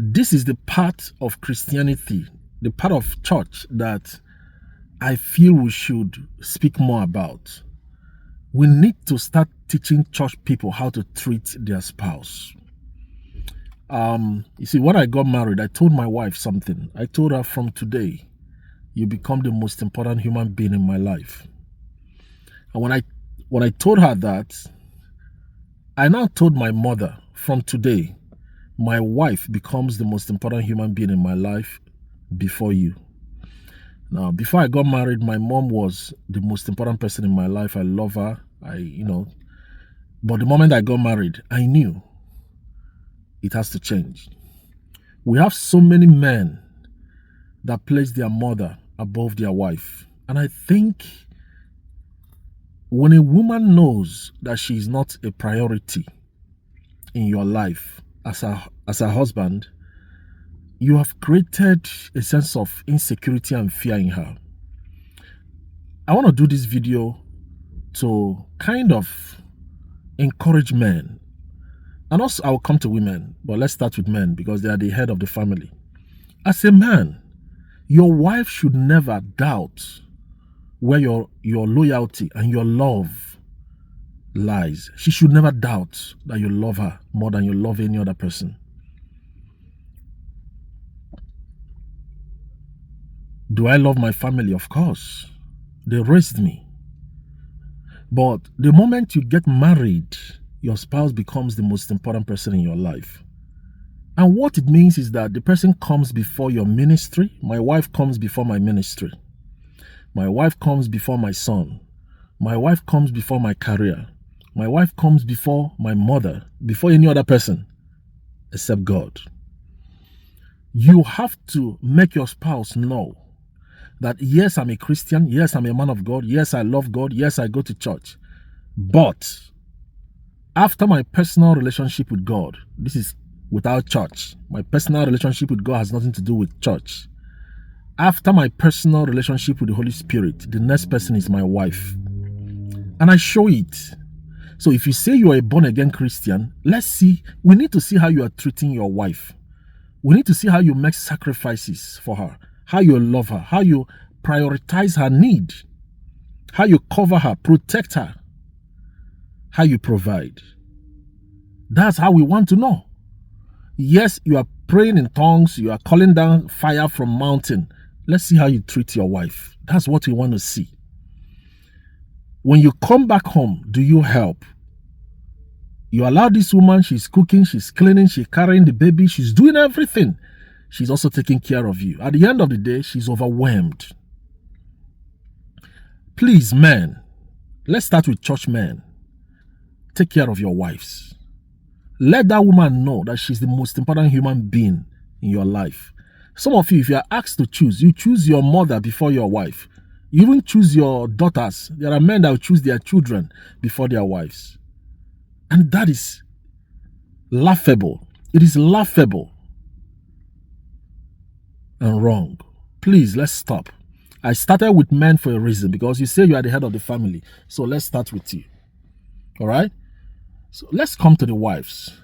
This is the part of Christianity, the part of church that I feel we should speak more about. We need to start teaching church people how to treat their spouse. You see, when I got married, I told my wife something. I told her, from today, you become the most important human being in my life. And when I told her that, I now told my mother, from today, my wife becomes the most important human being in my life before you. Now, before I got married, my mom was the most important person in my life. I love her. But the moment I got married, I knew it has to change. We have so many men that place their mother above their wife. And I think when a woman knows that she is not a priority in your life as a husband, you have created a sense of insecurity and fear in her. I want to do this video to kind of encourage men. And also I will come to women, but let's start with men because they are the head of the family. As a man, your wife should never doubt where your loyalty and your love lies. She should never doubt that you love her more than you love any other person. Do I love my family? Of course. They raised me. But the moment you get married, your spouse becomes the most important person in your life. And what it means is that the person comes before your ministry. My wife comes before my ministry. My wife comes before my son. My wife comes before my career. My wife comes before my mother, before any other person except God. You have to make your spouse know that yes, I'm a Christian. Yes, I'm a man of God. Yes, I love God. Yes, I go to church. But after my personal relationship with God, this is without church. My personal relationship with God has nothing to do with church. After my personal relationship with the Holy Spirit, the next person is my wife. And I show it. So if you say you are a born-again Christian, let's see. We need to see how you are treating your wife. We need to see how you make sacrifices for her, how you love her, how you prioritize her need, how you cover her, protect her, how you provide. That's how we want to know. Yes, you are praying in tongues, you are calling down fire from mountain. Let's see how you treat your wife. That's what we want to see. When you come back home, do you help? You allow this woman, she's cooking, she's cleaning, she's carrying the baby, she's doing everything. She's also taking care of you. At the end of the day, she's overwhelmed. Please, men, let's start with church men. Take care of your wives. Let that woman know that she's the most important human being in your life. Some of you, if you are asked to choose, you choose your mother before your wife. You even choose your daughters. There are men that will choose their children before their wives. And that is laughable. It is laughable and wrong. Please, let's stop. I started with men for a reason, because you say you are the head of the family. So let's start with you. All right? So let's come to the wives.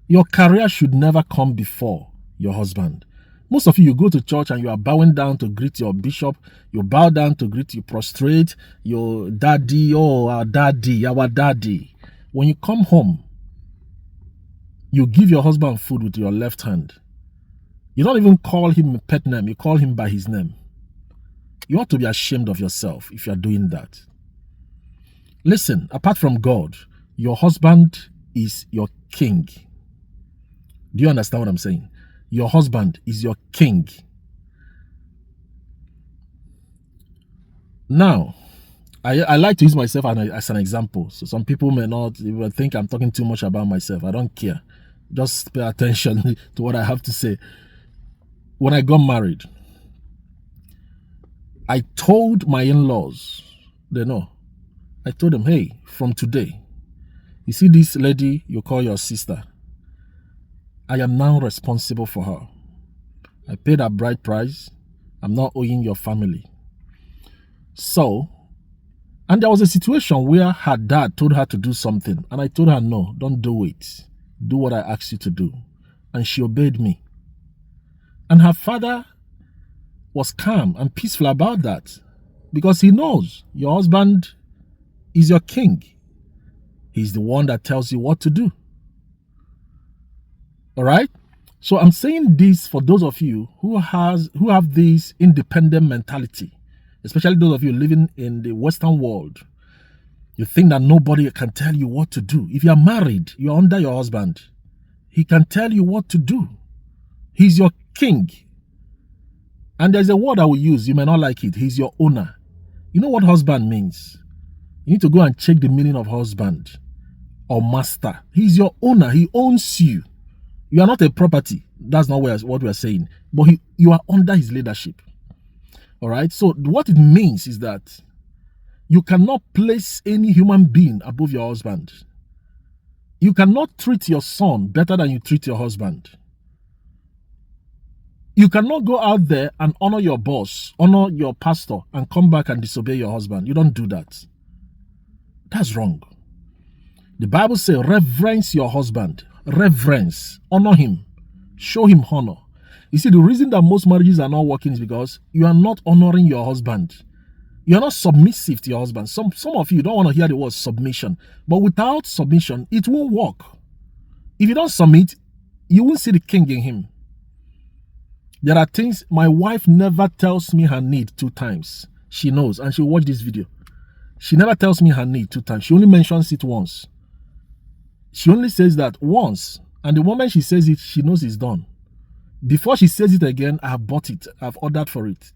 Your career should never come before your husband. Most of you go to church and you are bowing down to greet your bishop. You bow down to greet, you prostrate, your daddy, oh, our daddy. When you come home, you give your husband food with your left hand. You don't even call him a pet name. You call him by his name. You ought to be ashamed of yourself if you are doing that. Listen, apart from God, your husband is your king. Do you understand what I'm saying? Your husband is your king. Now, I like to use myself as an example. So some people may not even think I'm talking too much about myself. I don't care. Just pay attention to what I have to say. When I got married, I told my in-laws, they know. I told them, hey, from today, you see this lady you call your sister, I am now responsible for her. I paid her bride price. I'm not owing your family. So, and there was a situation where her dad told her to do something. And I told her, no, don't do it. Do what I asked you to do. And she obeyed me. And her father was calm and peaceful about that because he knows your husband is your king. He's the one that tells you what to do. All right? So I'm saying this for those of you who have this independent mentality, especially those of you living in the Western world. You think that nobody can tell you what to do. If you're married, you're under your husband. He can tell you what to do. He's your king. And there's a word I will use. You may not like it. He's your owner. You know what husband means? You need to go and check the meaning of husband or master. He's your owner. He owns you. You are not a property. That's not what we're saying. But you are under his leadership. All right? So what it means is that you cannot place any human being above your husband. You cannot treat your son better than you treat your husband. You cannot go out there and honor your boss, honor your pastor, and come back and disobey your husband. You don't do that. That's wrong. The Bible says, reverence your husband. Reverence. Honor him. Show him honor. You see, the reason that most marriages are not working is because you are not honoring your husband. You are not submissive to your husband. Some of you don't want to hear the word submission. But without submission, it won't work. If you don't submit, you won't see the king in him. There are things my wife never tells me her need 2 times. She knows, and she'll watch this video. She never tells me her need 2 times. She only mentions it once. She only says that once, and the moment she says it, she knows it's done. Before she says it again, I have bought it. I've ordered for it.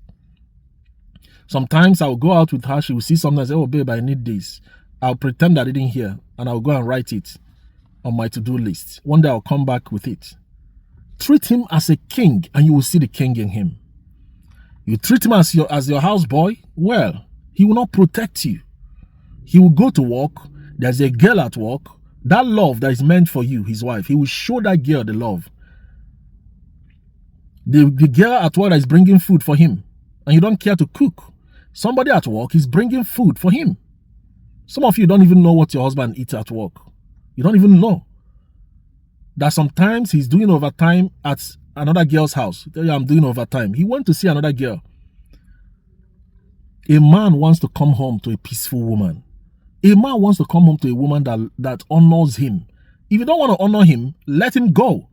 Sometimes I'll go out with her. She will see something and say, oh, babe, I need this. I'll pretend I didn't hear, and I'll go and write it on my to-do list. One day I'll come back with it. Treat him as a king, and you will see the king in him. You treat him as your houseboy, well, he will not protect you. He will go to work. There's a girl at work. That love that is meant for you, his wife, he will show that girl the love. The girl at work is bringing food for him, and you don't care to cook. Somebody at work is bringing food for him. Some of you don't even know what your husband eats at work. You don't even know that sometimes he's doing overtime at another girl's house. Tell you, I'm doing overtime. He went to see another girl. A man wants to come home to a peaceful woman. A man wants to come home to a woman that honors him. If you don't want to honor him, let him go.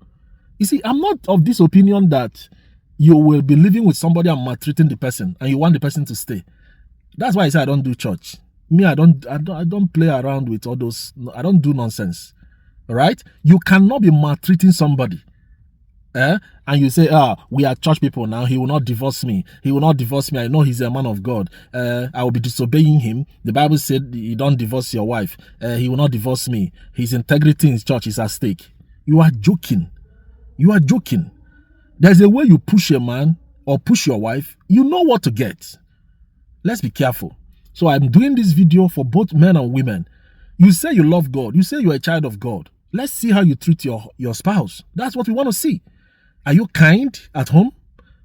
You see, I'm not of this opinion that you will be living with somebody and maltreating the person and you want the person to stay. That's why I say I don't do church. Me, I don't play around with all those. I don't do nonsense. All right? You cannot be maltreating somebody. And you say, we are church people now. He will not divorce me. He will not divorce me. I know he's a man of God. I will be disobeying him. The Bible said you don't divorce your wife. He will not divorce me. His integrity in his church is at stake. You are joking. You are joking. There's a way you push a man or push your wife. You know what to get. Let's be careful. So I'm doing this video for both men and women. You say you love God. You say you're a child of God. Let's see how you treat your spouse. That's what we want to see. Are you kind at home?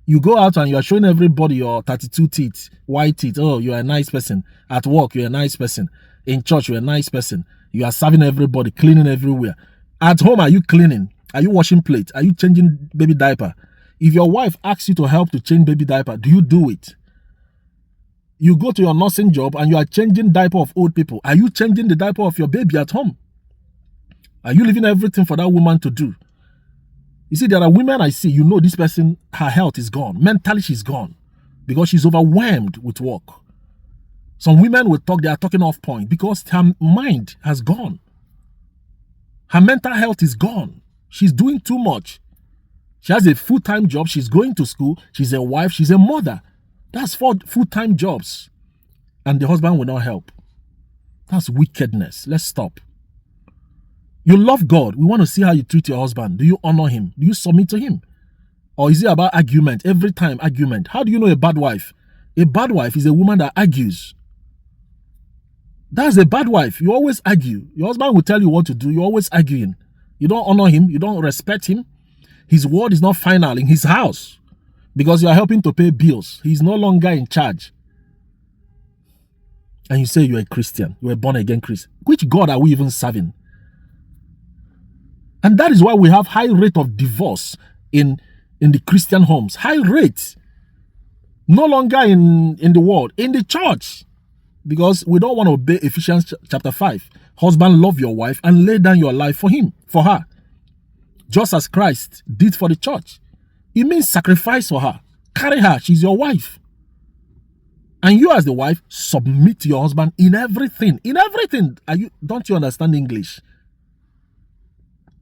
You go out and you are showing everybody your 32 teeth, white teeth. Oh, you're a nice person. At work, you're a nice person. In church, you're a nice person. You are serving everybody, cleaning everywhere. At home, are you cleaning? Are you washing plates? Are you changing baby diaper? If your wife asks you to help to change baby diaper, do you do it? You go to your nursing job and you are changing diaper of old people. Are you changing the diaper of your baby at home? Are you leaving everything for that woman to do? You see, there are women I see, you know this person, her health is gone. Mentally, she's gone because she's overwhelmed with work. Some women will talk, they are talking off point because her mind has gone. Her mental health is gone. She's doing too much. She has a full-time job. She's going to school. She's a wife. She's a mother. That's 4 full-time jobs. And the husband will not help. That's wickedness. Let's stop. You love God. We want to see how you treat your husband. Do you honor him? Do you submit to him? Or is it about argument? Every time argument. How do you know a bad wife? A bad wife is a woman that argues. That's a bad wife. You always argue. Your husband will tell you what to do. You're always arguing. You don't honor him. You don't respect him. His word is not final in his house because you are helping to pay bills. He's no longer in charge. And you say you're a Christian. You're a born-again Christian. Which God are we even serving? And that is why we have high rate of divorce in in the Christian homes, high rate. No longer in the world, in the church. Because we don't want to obey Ephesians chapter 5. Husband, love your wife and lay down your life for him, for her. Just as Christ did for the church. It means sacrifice for her. Carry her. She's your wife. And you as the wife, submit to your husband in everything. In everything. Don't you understand English?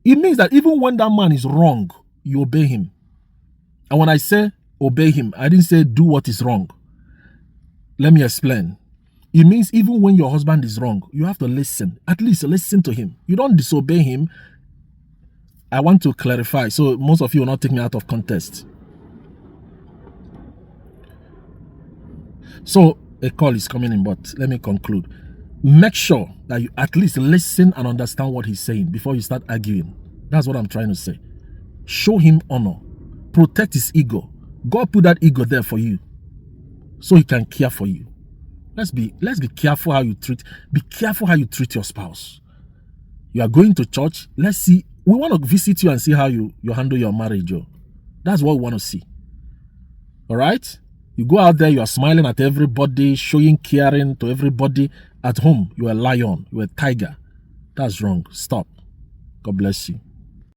It means that even when that man is wrong, you obey him. And when I say obey him, I didn't say do what is wrong. Let me explain. It means even when your husband is wrong, you have to listen. At least listen to him. You don't disobey him. I want to clarify, so most of you will not take me out of context. So a call is coming in, but let me conclude. Make sure that you at least listen and understand what he's saying before you start arguing. That's what I'm trying to say. Show him honor. Protect his ego. God put that ego there for you so he can care for you. Let's be careful how you treat. Be careful how you treat your spouse. You are going to church. Let's see. We want to visit you and see how you handle your marriage. That's what we want to see. All right? You go out there, you are smiling at everybody, showing caring to everybody. At home, you are a lion, you are a tiger. That's wrong. Stop. God bless you.